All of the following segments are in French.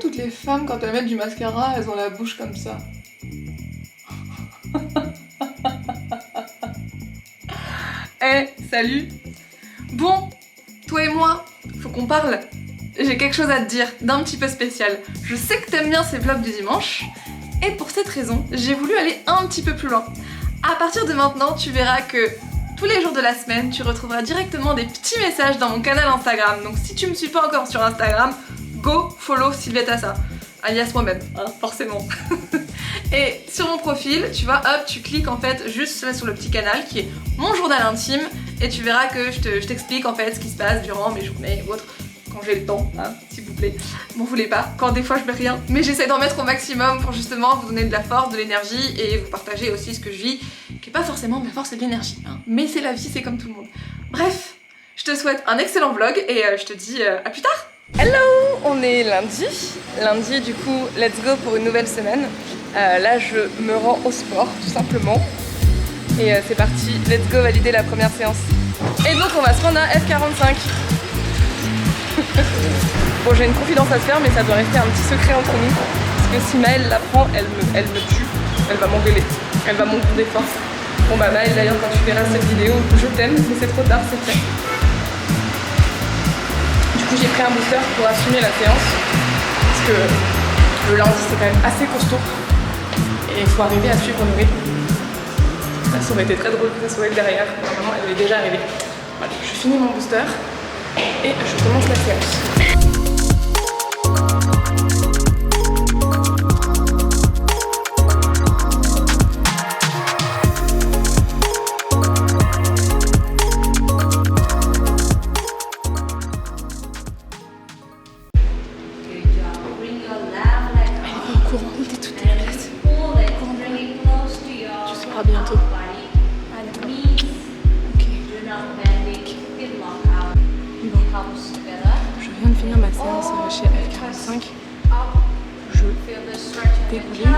toutes les femmes, quand elles mettent du mascara, elles ont la bouche comme ça? Eh, salut! Bon, toi et moi, faut qu'on parle. J'ai quelque chose à te dire, d'un petit peu spécial. Je sais que t'aimes bien ces vlogs du dimanche, et pour cette raison, j'ai voulu aller un petit peu plus loin. À partir de maintenant, tu verras que tous les jours de la semaine, tu retrouveras directement des petits messages dans mon canal Instagram. Donc si tu me suis pas encore sur Instagram, go follow Sylviette Assa, alias moi-même, hein, forcément. Et sur mon profil, tu vois, hop, tu cliques en fait juste là sur le petit canal qui est mon journal intime, et tu verras que je t'explique en fait ce qui se passe durant mes journées ou autres, quand j'ai le temps, hein, s'il vous plaît. M'en voulez pas, quand des fois je mets rien, mais j'essaie d'en mettre au maximum pour justement vous donner de la force, de l'énergie et vous partager aussi ce que je vis, qui est pas forcément de la force et de l'énergie, hein, mais c'est la vie, c'est comme tout le monde. Bref, je te souhaite un excellent vlog et je te dis à plus tard. Hello, on est lundi du coup, let's go pour une nouvelle semaine. Là je me rends au sport tout simplement et c'est parti, let's go valider la première séance. Et donc on va se rendre à F45. Bon, j'ai une confidence à te faire, mais ça doit rester un petit secret entre nous, parce que si Maëlle l'apprend, elle me tue, elle va m'engueuler, elle va m'engueuler fort. Bon bah Maëlle, d'ailleurs, quand tu verras cette vidéo, je t'aime, mais c'est trop tard, c'est fait. Du coup j'ai pris un booster pour assumer la séance, parce que le lundi c'est quand même assez costaud, et il faut arriver à suivre le rythme. Ça aurait été très drôle que ça soit elle derrière, normalement elle est déjà arrivée. Voilà, je finis mon booster, et je commence la séance. Bientôt. Ah d'accord. Ok. Bon. Je viens de finir ma séance chez F45. Je dégouline.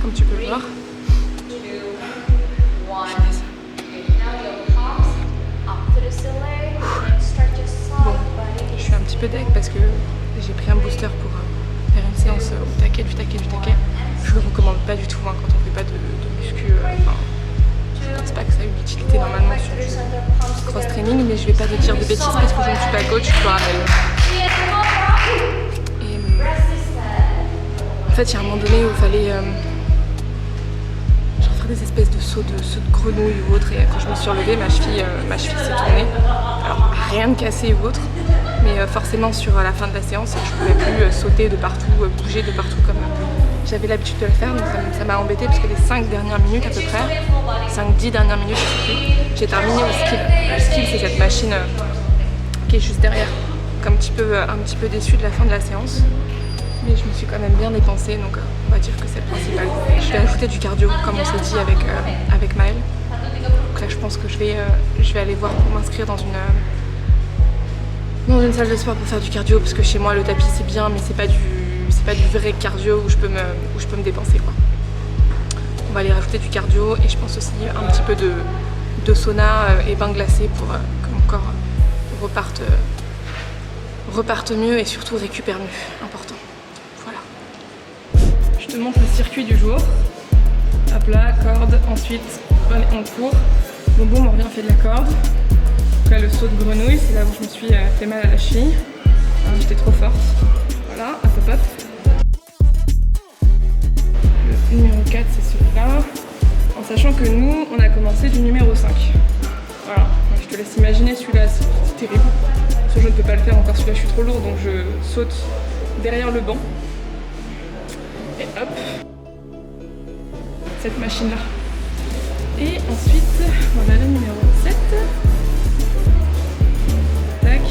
Comme tu peux le voir. Bon, je suis un petit peu deg parce que j'ai pris un booster pour faire une séance au taquet, du taquet. Je le recommande pas du tout hein, quand on fait pas de muscu. Je pense pas que ça a une utilité normalement sur du cross training, mais je vais pas te dire de bêtises parce que je ne suis pas coach, je te rappelle. Et en fait, il y a un moment donné où il fallait genre faire des espèces de sauts de grenouille ou autre, et quand je me suis relevée, ma cheville s'est tournée. Alors rien de cassé ou autre. Mais forcément sur la fin de la séance, je pouvais plus sauter de partout, bouger de partout comme j'avais l'habitude de le faire. Donc ça m'a embêté parce que les 5 dernières minutes à peu près, 5-10 dernières minutes, je sais plus, j'ai terminé au skill. Le skill c'est cette machine qui est juste derrière. Donc un petit peu déçue de la fin de la séance. Mais je me suis quand même bien dépensée, donc on va dire que c'est le principal. Je vais ajouter du cardio comme on s'est dit avec Maëlle. Donc là je pense que je vais aller voir pour m'inscrire dans une salle de sport pour faire du cardio, parce que chez moi le tapis c'est bien, mais c'est pas du vrai cardio où je peux me dépenser quoi. On va aller rajouter du cardio et je pense aussi un petit peu de sauna et bain glacé pour que mon corps reparte mieux et surtout récupère mieux, important. Voilà. Je te montre le circuit du jour. Hop là, corde, ensuite on court. Bon, on revient, on fait de la corde. Donc là, le saut de grenouille, c'est là où je me suis fait mal à la cheville. Hein, j'étais trop forte. Voilà, hop. Le numéro 4, c'est celui-là. En sachant que nous, on a commencé du numéro 5. Voilà, donc, je te laisse imaginer celui-là, c'est terrible. Parce que je ne peux pas le faire encore, celui-là, je suis trop lourde, donc je saute derrière le banc. Et hop, cette machine-là. Et ensuite, voilà le numéro 7. Tac.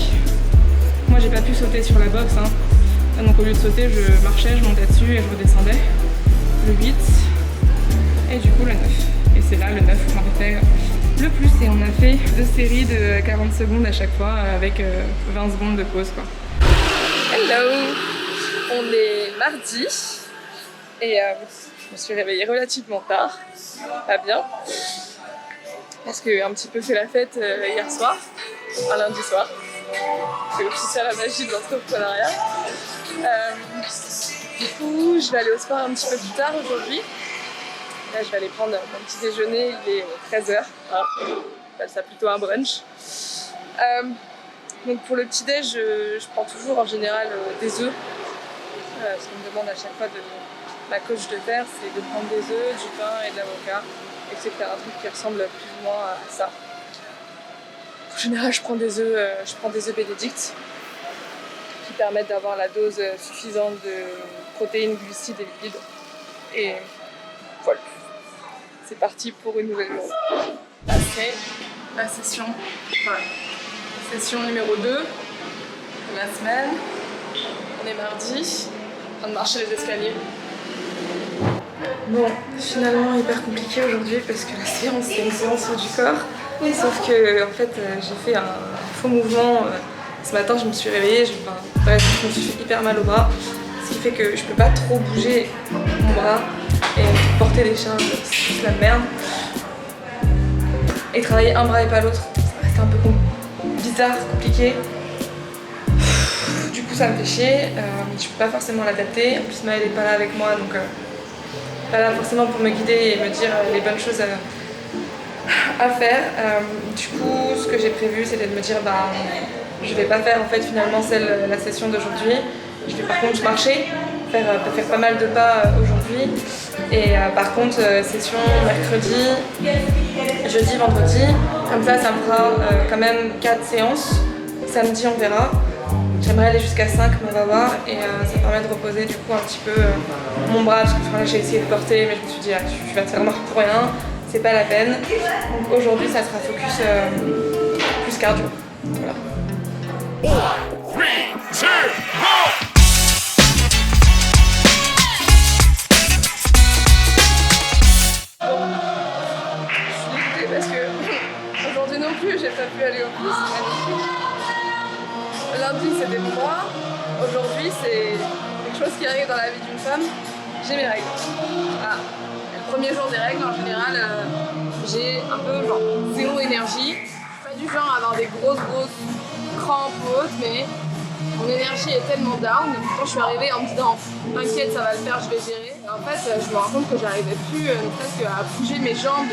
Moi j'ai pas pu sauter sur la box hein. Donc au lieu de sauter je marchais, je montais dessus et je redescendais. Le 8 et du coup le 9. Et c'est là le 9 où j'en ai fait le plus, et on a fait 2 séries de 40 secondes à chaque fois avec 20 secondes de pause quoi. Hello, on est mardi et je me suis réveillée relativement tard, pas bien, parce que un petit peu fait la fête hier soir, un lundi soir. C'est officiel la magie de l'entrepreneuriat. Du coup, je vais aller au sport un petit peu plus tard aujourd'hui. Là, je vais aller prendre mon petit déjeuner, il est 13h. Hein. J'appelle ça plutôt un brunch. Donc pour le petit déj, je prends toujours en général des œufs. Ce qu'on me demande à chaque fois de ma coach de faire, c'est de prendre des œufs, du pain et de l'avocat. Et c'est faire un truc qui ressemble plus ou moins à ça. En général, je prends des œufs Bénédicte qui permettent d'avoir la dose suffisante de protéines, glucides et lipides. Et voilà. C'est parti pour une nouvelle journée. Là, c'est la session numéro 2 de la semaine. On est mardi, en train de marcher les escaliers. Bon, finalement hyper compliqué aujourd'hui parce que la séance c'est une séance du corps. Sauf que en fait j'ai fait un faux mouvement. Ce matin je me suis réveillée, je me suis fait hyper mal au bras. Ce qui fait que je peux pas trop bouger mon bras et porter des charges, c'est juste la merde. Et travailler un bras et pas l'autre, ça reste un peu bizarre, compliqué. Du coup ça me fait chier, mais je peux pas forcément l'adapter. En plus Maëlle est pas là avec moi, donc pas là forcément pour me guider et me dire les bonnes choses à faire. Du coup ce que j'ai prévu c'était de me dire je vais pas faire en fait finalement la session d'aujourd'hui. Je vais par contre marcher, faire pas mal de pas aujourd'hui. Et par contre session mercredi, jeudi, vendredi. Comme ça me fera quand même 4 séances. Samedi on verra. J'aimerais aller jusqu'à 5 mais on va voir. Et ça permet de reposer du coup un petit peu mon bras. Parce que j'ai essayé de porter mais je me suis dit tu vas te faire mal pour rien. C'est pas la peine. Donc aujourd'hui ça sera focus plus cardio. Voilà. Parce que aujourd'hui non plus j'ai pas pu aller au plus, c'est magnifique. Lundi c'était le mois, aujourd'hui c'est quelque chose qui arrive dans la vie d'une femme, j'ai mes règles. Ah. Le premier jour des règles en général j'ai un peu genre zéro énergie. Je suis pas du genre à avoir des grosses crampes ou autres, mais mon énergie est tellement down. Quand je suis arrivée en me disant t'inquiète ça va le faire, je vais gérer. Et en fait je me rends compte que j'arrivais plus presque à bouger mes jambes.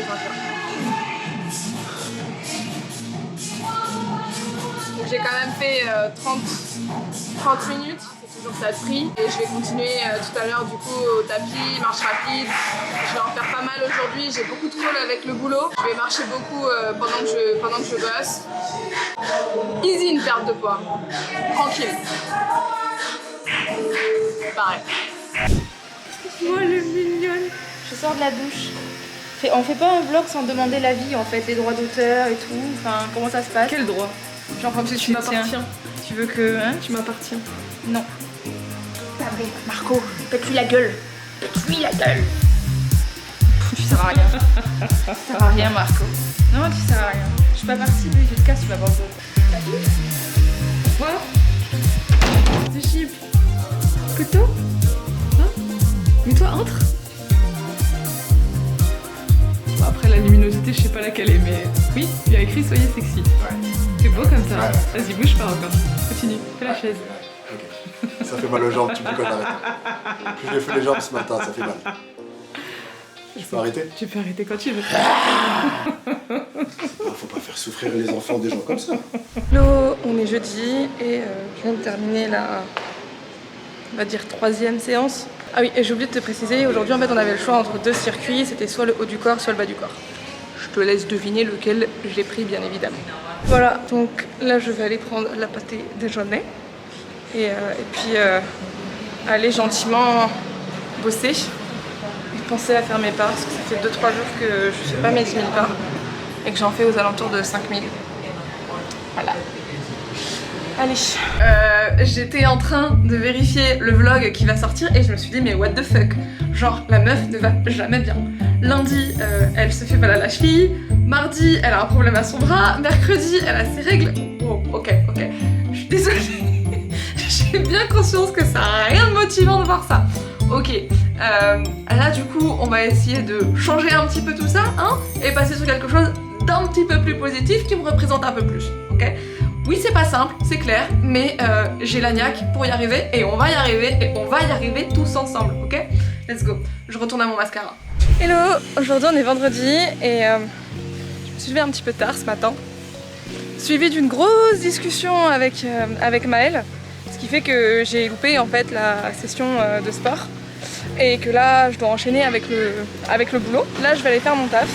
J'ai quand même fait 30 minutes, c'est toujours ça de prix. Et je vais continuer tout à l'heure du coup au tapis, marche rapide. Je vais en faire pas mal aujourd'hui, j'ai beaucoup de calls avec le boulot. Je vais marcher beaucoup pendant que je bosse. Easy une perte de poids, tranquille. Pareil. Moi le mignonne. Je sors de la douche. On fait pas un vlog sans demander l'avis en fait, les droits d'auteur et tout, enfin comment ça se passe? Quel droit? Genre comme si tu m'appartiens. Tu veux que... Hein? Tu m'appartiens. Non. Pas bon, Marco, pète-lui la gueule. Pète-lui la gueule. Tu sers à rien. Tu sers à rien Marco. Non, tu sers à rien. Je suis pas partie, mais je te casse, tu vas voir d'autres. Quoi? Tu chip. Couteau? Hein? Mais toi, entre. Bon, après la luminosité, je sais pas laquelle est, mais oui, il y a écrit soyez sexy. Ouais. C'est beau comme ça. Ouais. Vas-y, bouge pas encore. Continue, fais la chaise. Ok. Ça fait mal aux jambes, tu me dis quand t'arrêtes. Plus j'ai fait les jambes ce matin, ça fait mal. Je peux arrêter? Tu peux arrêter quand tu veux. Faut pas faire souffrir les enfants des gens comme ça. Hello, on est jeudi et je viens de terminer la, on va dire, 3e séance. Ah oui, et j'ai oublié de te préciser, aujourd'hui en fait on avait le choix entre 2 circuits, c'était soit le haut du corps, soit le bas du corps. Je te laisse deviner lequel j'ai pris bien évidemment. Voilà, donc là je vais aller prendre la pâtée déjeuner et puis aller gentiment bosser et penser à faire mes pas parce que ça fait 2-3 jours que je fais pas mes 10 000 pas et que j'en fais aux alentours de 5 000. Voilà. Allez. J'étais en train de vérifier le vlog qui va sortir et je me suis dit mais what the fuck. Genre la meuf ne va jamais bien. Lundi elle se fait mal à la cheville. Mardi elle a un problème à son bras. Mercredi elle a ses règles. Oh ok. Je suis désolée. J'ai bien conscience que ça n'a rien de motivant de voir ça. Ok. Là du coup on va essayer de changer un petit peu tout ça hein, et passer sur quelque chose d'un petit peu plus positif qui me représente un peu plus. Ok. Oui, c'est pas simple, c'est clair, mais j'ai la niaque pour y arriver, et on va y arriver, et on va y arriver tous ensemble, ok? Let's go. Je retourne à mon mascara. Hello, aujourd'hui on est vendredi, et je me suis levée un petit peu tard ce matin, suivi d'une grosse discussion avec Maëlle, ce qui fait que j'ai loupé en fait la session de sport, et que là je dois enchaîner avec le boulot. Là je vais aller faire mon taf,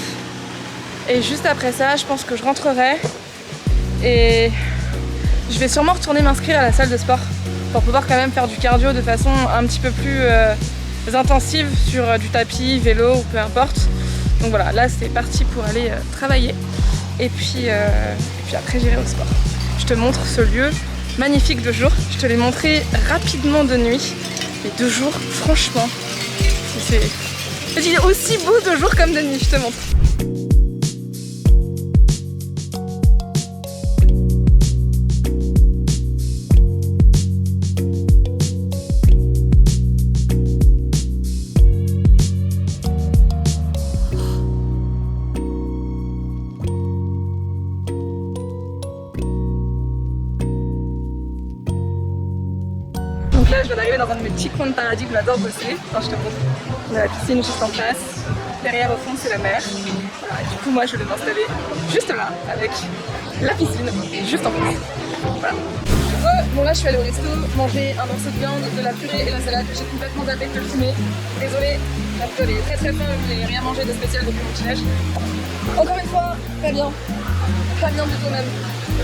et juste après ça je pense que je rentrerai, et je vais sûrement retourner m'inscrire à la salle de sport pour pouvoir quand même faire du cardio de façon un petit peu plus intensive sur du tapis, vélo ou peu importe. Donc voilà, là c'est parti pour aller travailler et puis après j'irai au sport. Je te montre ce lieu magnifique de jour. Je te l'ai montré rapidement de nuit, mais de jour, franchement, il est aussi beau de jour comme de nuit, je te montre. Donc là je viens d'arriver dans un de mes petits coins de paradis que j'adore bosser. Enfin, je te montre. On a la piscine juste en face. Derrière au fond c'est la mer. Voilà, du coup moi je vais m'installer juste là avec la piscine juste en face. Voilà. Bon là je suis allée au resto manger un morceau de viande, de la purée et la salade. J'ai complètement zappé de le fumer. Désolée, la purée est très très faim, j'ai rien mangé de spécial depuis mon petit-déj. Encore une fois, pas bien du tout même.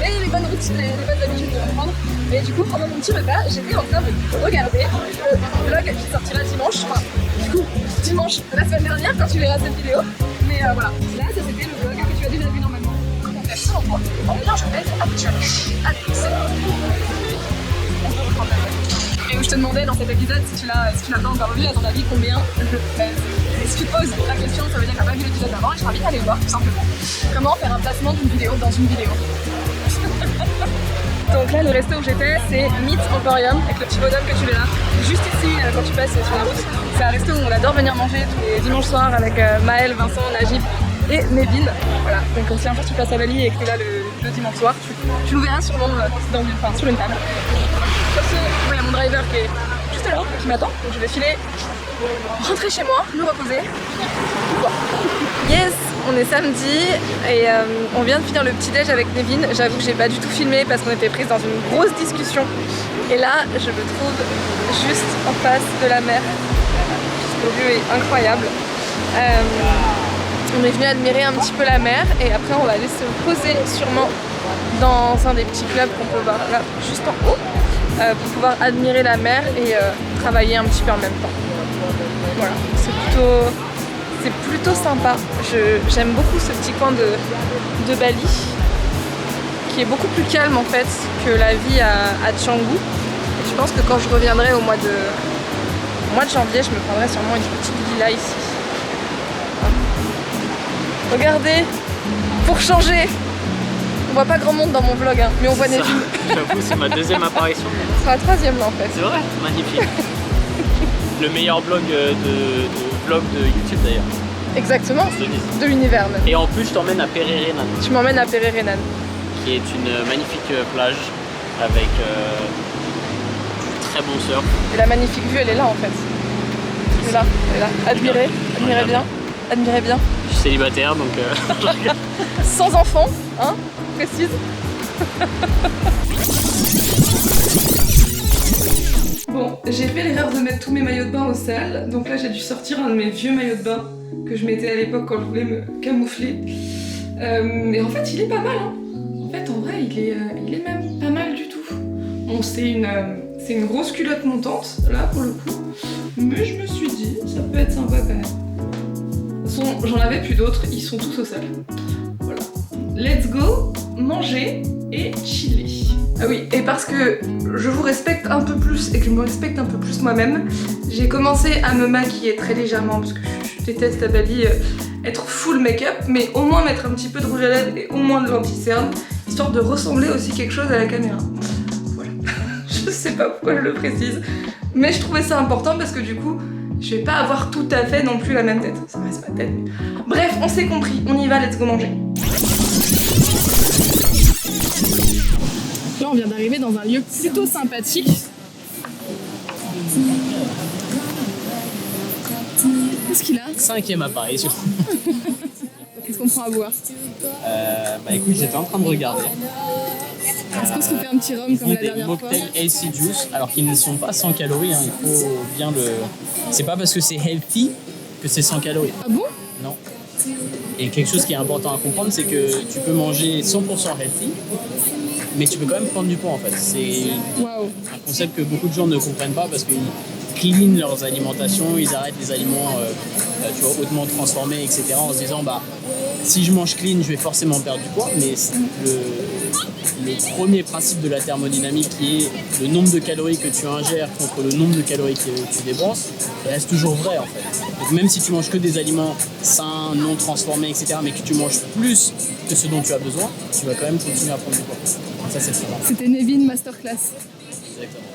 Et les bonnes routines, les bonnes habitudes de reprendre. Et du coup, pendant mon petit repas, j'étais en train de regarder le vlog qui sortira dimanche. Enfin, du coup, dimanche de la semaine dernière quand tu verras cette vidéo. Mais voilà, là, ça c'était le vlog que tu as déjà vu normalement. Donc, merci beaucoup. En bien, je vais être habituelle. Allez, c'est et où je te demandais dans cet épisode si tu l'as pas encore vu, à ton avis, combien je pèse. Et si tu te poses la question, ça veut dire que tu n'as pas vu l'épisode d'avant et je t'invite à aller voir tout simplement. Comment faire un placement d'une vidéo dans une vidéo. Donc là, le resto où j'étais, c'est Meat Emporium, avec le petit bonhomme que tu verras juste ici quand tu passes sur la route. C'est un resto où on adore venir manger tous les dimanches soirs avec Maëlle, Vincent, Najib et Neville. Voilà, donc si un jour tu passes à Bali et que tu es là le dimanche soir, tu nous verras sûrement sur une table. Sur ce, il y a mon driver qui est juste là, qui m'attend, donc je vais filer, rentrer chez moi, me reposer. Yes, on est samedi et on vient de finir le petit déj avec Nevin. J'avoue que j'ai pas du tout filmé parce qu'on était prises dans une grosse discussion. Et là, je me trouve juste en face de la mer. Le lieu est incroyable. On est venu admirer un petit peu la mer et après on va aller se poser sûrement dans un des petits clubs qu'on peut voir là juste en haut pour pouvoir admirer la mer et travailler un petit peu en même temps. Voilà, c'est plutôt sympa. J'aime beaucoup ce petit coin de Bali qui est beaucoup plus calme en fait que la vie à Canggu. Et je pense que quand je reviendrai au mois de janvier, je me prendrai sûrement une petite villa ici. Regardez, pour changer, on voit pas grand monde dans mon vlog, hein, mais on voit Nevin. J'avoue, c'est ma deuxième apparition. Ce sera la troisième là en fait. C'est vrai, magnifique. Le meilleur vlog de YouTube d'ailleurs. Exactement, de l'univers même. Et en plus, je t'emmène à Pererenan. Tu m'emmènes à Pererenan. Qui est une magnifique plage avec du très bon surf. Et la magnifique vue, elle est là en fait. Elle est là, elle est là. Admirez bien. Admirez bien. Je suis célibataire donc... Sans enfant, hein, précise. Bon, j'ai fait l'erreur de mettre tous mes maillots de bain au sale. Donc là, j'ai dû sortir un de mes vieux maillots de bain que je mettais à l'époque quand je voulais me camoufler. Mais en fait, il est pas mal, hein. En fait, en vrai, il est même pas mal du tout. Bon, c'est une grosse culotte montante, là, pour le coup. Mais je me suis dit, ça peut être sympa quand même. De toute façon, j'en avais plus d'autres, ils sont tous au sale. Voilà. Let's go, manger et chiller. Ah oui, et parce que je vous respecte un peu plus et que je me respecte un peu plus moi-même, j'ai commencé à me maquiller très légèrement parce que je déteste à Bali être full make-up, mais au moins mettre un petit peu de rouge à lèvres et au moins de l'anti-cerne, histoire de ressembler aussi quelque chose à la caméra. Voilà. Je sais pas pourquoi je le précise, mais je trouvais ça important parce que du coup, je vais pas avoir tout à fait non plus la même tête. Ça reste ma tête. Bref, on s'est compris, on y va, let's go manger. Là, on vient d'arriver dans un lieu plutôt sympathique. Qu'est-ce qu'il a? 5e apparition. Qu'est-ce qu'on prend à boire? Bah écoute, j'étais en train de regarder. Est-ce qu'on se refait un petit rhum comme la Des dernière fois? mocktails AC Juice, alors qu'ils ne sont pas 100 calories, hein, il faut bien le... C'est pas parce que c'est healthy que c'est 100 calories. Ah bon? Non. Et quelque chose qui est important à comprendre, c'est que tu peux manger 100% healthy, mais tu peux quand même prendre du poids en fait. C'est Waouh! un concept que beaucoup de gens ne comprennent pas parce qu'ils clean leurs alimentations, ils arrêtent les aliments tu vois, hautement transformés, etc. en se disant bah si je mange clean, je vais forcément perdre du poids, mais le premier principe de la thermodynamique qui est le nombre de calories que tu ingères contre le nombre de calories que tu dépenses, reste toujours vrai en fait. Donc même si tu manges que des aliments sains, non transformés, etc., mais que tu manges plus que ce dont tu as besoin, tu vas quand même continuer à prendre du poids. Ça c'est très important. C'était Nevin Masterclass. Exactement.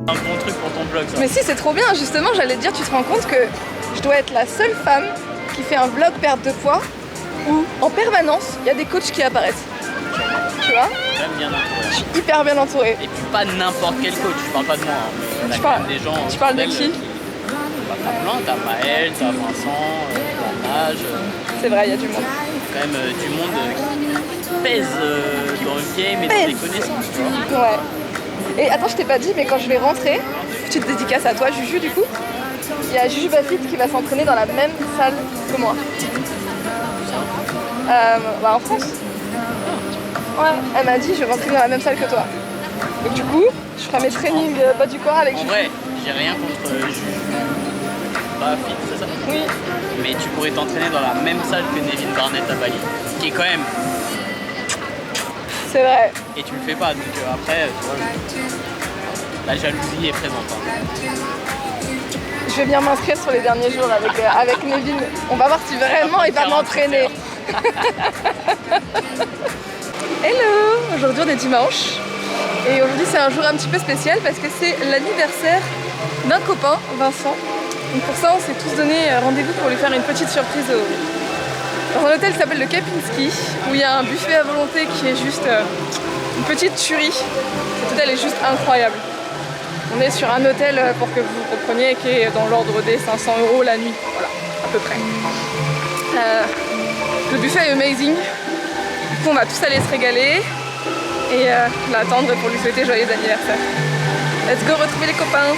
Un bon truc pour ton blog ça. Mais si, c'est trop bien, justement, j'allais te dire, tu te rends compte que je dois être la seule femme qui fait un vlog perte de poids où en permanence il y a des coachs qui apparaissent. Tu vois? J'aime bien entouré. Je suis hyper bien entourée. Et puis pas n'importe quel coach, je parle pas de moi, hein, mais on a Tu quand parles- même des gens. tu parles de fidèles qui? Bah, t'as plein, t'as Maël, t'as Vincent, t'as Nage, C'est vrai, il y a du monde. quand même du monde qui pèse dans le game et dans les connaissances, tu vois. Ouais. Et attends, je t'ai pas dit, mais quand je vais rentrer, petite dédicace à toi, Juju, du coup, il y a Juju Bafit qui va s'entraîner dans la même salle que moi. Bah en France. Ouais, elle m'a dit, je vais rentrer dans la même salle que toi. Donc du coup, je ferai mes trainings bas du corps avec En Juju. vrai, j'ai rien contre Juju. Pas fit, c'est ça? Oui. Mais tu pourrais t'entraîner dans la même salle que Nevin Barnett à Bali, qui est quand même. C'est vrai. Et tu le fais pas, donc après, tu vois, la jalousie est présente. Hein. Je vais venir m'inscrire sur les derniers jours avec Nevin. On va voir si vraiment il va m'entraîner. Hello! Aujourd'hui on est dimanche. Et aujourd'hui c'est un jour un petit peu spécial parce que c'est l'anniversaire d'un copain, Vincent. Donc pour ça on s'est tous donné rendez-vous pour lui faire une petite surprise dans un hôtel qui s'appelle le Kempinski, où il y a un buffet à volonté qui est juste une petite tuerie. Cet hôtel est juste incroyable. On est sur un hôtel, pour que vous compreniez, qui est dans l'ordre des 500 € la nuit, voilà, à peu près. Le buffet est amazing, du coup on va tous aller se régaler et l'attendre pour lui souhaiter joyeux anniversaire. Let's go retrouver les copains!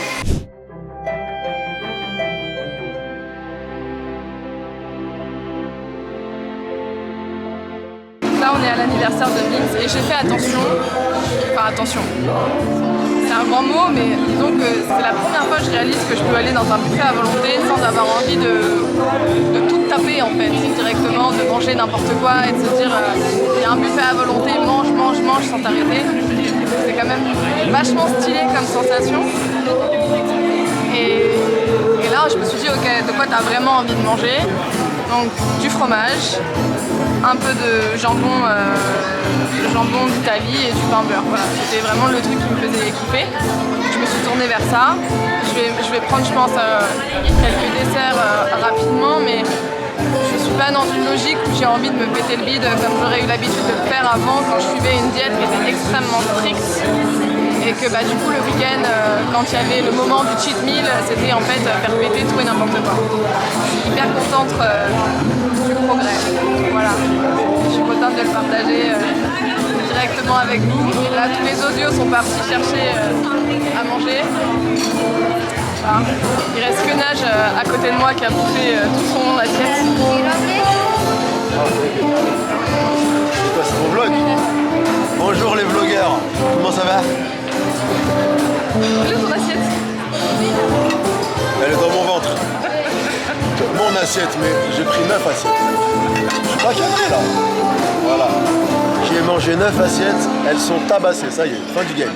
Là on est à l'anniversaire de Vince et j'ai fait attention, enfin attention, c'est un grand mot, mais disons que c'est la première fois que je réalise que je peux aller dans un buffet à volonté sans avoir envie de tout taper en fait, directement, de manger n'importe quoi et de se dire il y a un buffet à volonté, mange, mange, mange sans t'arrêter. C'est quand même vachement stylé comme sensation. Et là je me suis dit ok, de quoi t'as vraiment envie de manger? Donc du fromage, un peu de jambon d'Italie et du pain beurre. Voilà, c'était vraiment le truc qui me faisait kiffer. Je me suis tournée vers ça. Je vais prendre, je pense, quelques desserts rapidement, mais je suis pas dans une logique où j'ai envie de me péter le bide comme j'aurais eu l'habitude de le faire avant quand je suivais une diète qui était extrêmement stricte. Et que bah, du coup le week-end, quand il y avait le moment du cheat meal, c'était en fait faire péter tout et n'importe quoi. Je suis hyper contente du progrès. Voilà. Je suis contente de le partager directement avec vous. Et là tous les osios sont partis chercher à manger. Voilà. Il reste que Nage à côté de moi qui a bouffé tout son assiette. C'est quoi, c'est mon vlog? Bonjour les vlogueurs, comment ça va? Elle est ton assiette? Elle est dans mon ventre. Mon assiette, mais j'ai pris 9 assiettes. Je suis pas calé là. Voilà. J'ai mangé 9 assiettes, elles sont tabassées, ça y est, fin du game.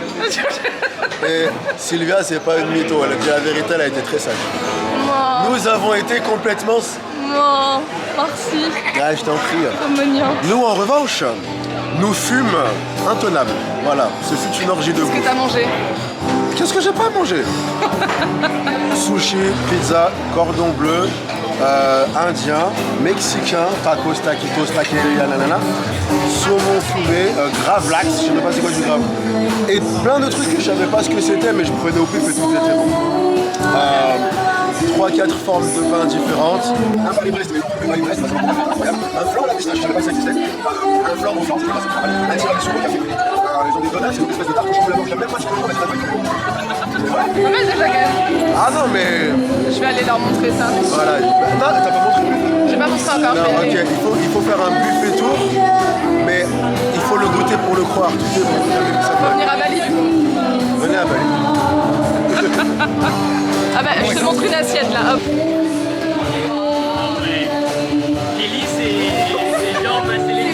Et Sylvia, c'est pas une mytho, elle a dit la vérité, elle a été très sage. Non, Nous avons été complètement... non, merci, Ah, je t'en prie. trop mignon. Nous, en revanche, nous fûmes intenables. Voilà, ce fut une orgie de Qu'est-ce que goût. t'as mangé? Qu'est-ce que j'ai pas mangé? Sushi, pizza, cordon bleu, indien, mexicain, tacos, taquitos, taqueria, nanana, saumon fumé, gravlax, je sais même pas c'est quoi du grave. Et plein de trucs que je savais pas ce que c'était, mais je prenais au pif et tout était bon. 3-4 formes de pain différentes. Un palibreste, mais non, un palibreste, c'est incroyable. Un flan à la pistache, je savais pas si ça existait. Un flan au flan, c'est pas ça. Un tiramisu au café. Ils ont des donuts, c'est une espèce de tarte au chocolat blanc, je sais même pas si je peux mettre la feuille. Pas mal déjà quand même. Ah non, mais. Je vais aller leur montrer ça. Voilà. Non, t'as pas montré le buffet. J'ai pas montré encore. Non, je vais- ok, il faut faire un buffet tour, mais il faut le goûter pour le croire. Tout est bon. J'avais vu ça. Faut venir à Bali du coup. Venez à Bali. Ah bah je te montre une assiette là, hop. Kelly, c'est bien passé les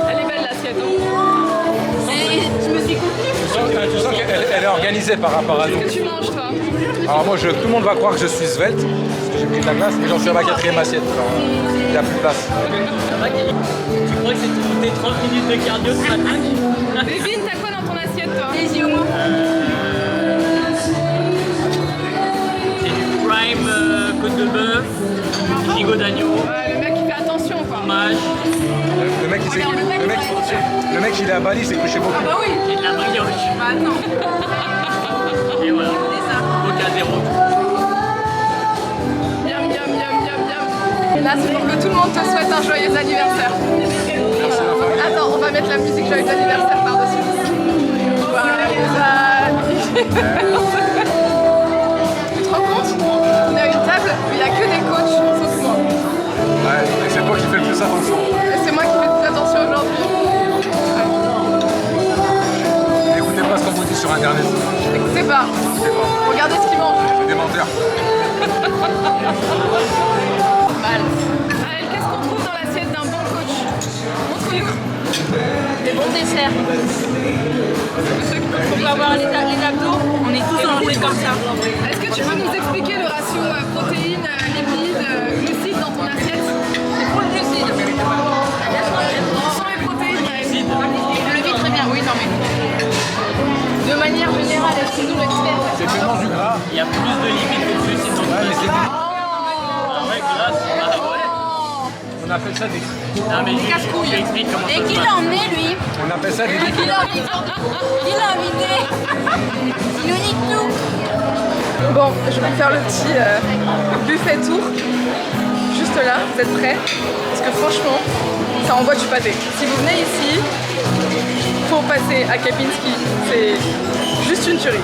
Elle est belle l'assiette. Hein. Je me suis coupée. Tu sens qu'elle est organisée par rapport à nous. Qu'est-ce que tu manges toi? Alors moi, tout le monde va croire que je suis svelte, parce que j'ai pris de la glace, mais j'en suis à ma 4e assiette. Alors, il n'y a plus de place. Ça va, Kelly? Tu crois que c'est tes 30 minutes de cardio ce matin? Bébine, t'as quoi dans ton assiette toi? Les yeux. C'est du prime côte de bœuf, gigot d'agneau, Ouais, le mec il fait attention quoi. fromage Le mec, Regarde, le mec, il est à Bali, c'est couché beaucoup. Bah oui. et de la brioche. Bah attends. Et voilà, Coca zéro. Miam miam miam miam miam. Et là c'est pour que tout le monde te souhaite un joyeux anniversaire. Attends, on va mettre la musique joyeux anniversaire par-dessus. Joyeux anniversaire. Tu te rends compte? On est à une table où il n'y a que des coachs sauf moi. Ouais, et c'est toi qui fais le plus attention. Et c'est moi qui fais plus attention aujourd'hui. N'écoutez pas ce qu'on vous dit sur internet. Écoutez pas. Regardez ce qu'ils mangent. C'est des menteurs. Mal. Allez, qu'est-ce qu'on trouve dans l'assiette d'un bon coach? Montre-nous. Des bons desserts. Pour avoir les abdos, on est tous rangés comme ça. Est-ce que tu peux nous expliquer le ratio protéines, lipides, glucides dans ton assiette? C'est pour le glucide. Sans les protéines, Je le vis très bien, oui, non mais. De manière générale, est-ce que nous l'expert? C'est tellement du gras. Il y a plus de limites que de glucides dans Ouais, le mais c'est Ah ouais, glace, ah ouais. On appelle ça des... Non mais je t'explique comment Et ça se qui passe. l'a emmené lui? On appelle ça des... Qui l'a invité? Qui l'a invité? Il nous nique tout. Bon, je vais faire le petit buffet tour. Juste là, vous êtes prêts? Parce que franchement, ça envoie du pâté. Si vous venez ici, faut passer à Kempinski. C'est juste une tuerie.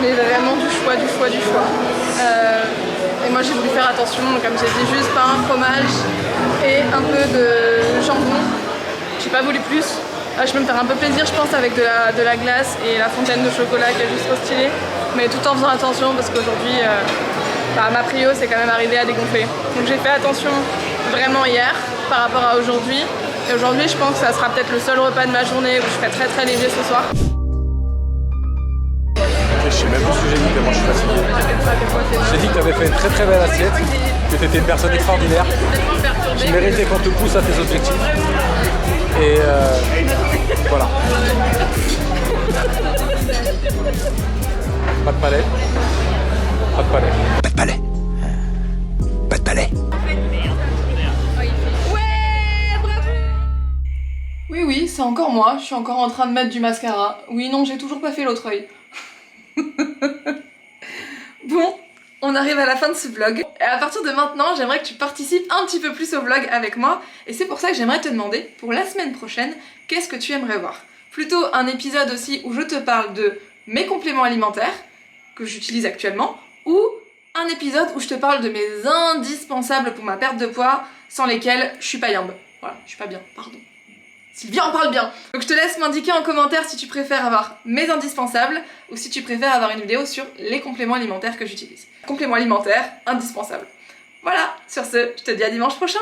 mais vraiment du choix. Et moi j'ai voulu faire attention, donc comme j'ai dit, juste pain, fromage et un peu de jambon. J'ai pas voulu plus. Je peux me faire un peu plaisir je pense avec de la glace et la fontaine de chocolat qui est juste trop stylée, mais tout en faisant attention parce qu'aujourd'hui ma prio c'est quand même arrivé à dégonfler. Donc j'ai fait attention vraiment hier par rapport à aujourd'hui, et aujourd'hui je pense que ça sera peut-être le seul repas de ma journée où je serai très léger ce soir. Je sais même plus ce que j'ai dit, tellement je suis fatigué. J'ai dit que tu avais fait une très belle assiette, que tu étais une personne extraordinaire, qui méritait qu'on te pousse à tes objectifs. Et voilà. Pas de palais. Pas de palais. Pas de palais. Pas de palais. Oui, c'est encore moi, je suis encore en train de mettre du mascara. Oui, non, j'ai toujours pas fait l'autre œil. Bon, on arrive à la fin de ce vlog. Et à partir de maintenant, j'aimerais que tu participes un petit peu plus au vlog avec moi. Et c'est pour ça que j'aimerais te demander, pour la semaine prochaine, qu'est-ce que tu aimerais voir? Plutôt un épisode aussi où je te parle de mes compléments alimentaires, que j'utilise actuellement, ou un épisode où je te parle de mes indispensables pour ma perte de poids, sans lesquels je suis pas yambe. Voilà, je suis pas bien, pardon. Sylvia en parle bien. Donc je te laisse m'indiquer en commentaire si tu préfères avoir mes indispensables ou si tu préfères avoir une vidéo sur les compléments alimentaires que j'utilise. Compléments alimentaires indispensables. Voilà, sur ce, je te dis à dimanche prochain.